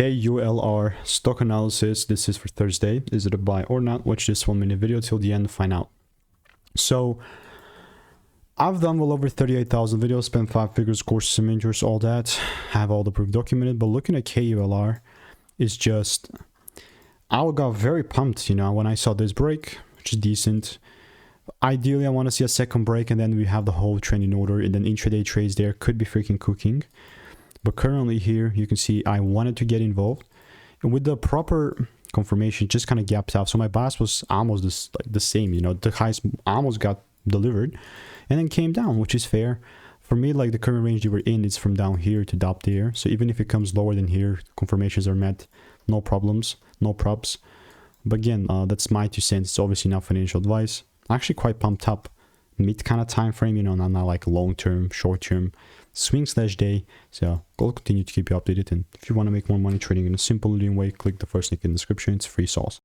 KULR stock analysis. This is for Thursday. Is it a buy or not? Watch this 1-minute video till the end to find out. So I've done well over 38,000 videos, spent 5 figures, courses and mentors, all that. Have all the proof documented. But looking at KULR is just, I got very pumped, you know, when I saw this break, which is decent. Ideally, I want to see a second break, and then we have the whole trend in order, and then intraday trades there could be freaking cooking. But currently here, you can see I wanted to get involved, and with the proper confirmation, just kind of gaps out. So my bias was almost this, like the same, you know, the highs almost got delivered, and then came down, which is fair. For me, like the current range you were in is from down here to up there. So even if it comes lower than here, confirmations are met, no problems, no props. But again, that's my 2 cents. It's obviously not financial advice. Actually quite pumped up mid kind of time frame, you know, not like long term, short term, swing/day. So I'll continue to keep you updated, and if you want to make more money trading in a simple lean way, click the first link in the description. It's free sauce.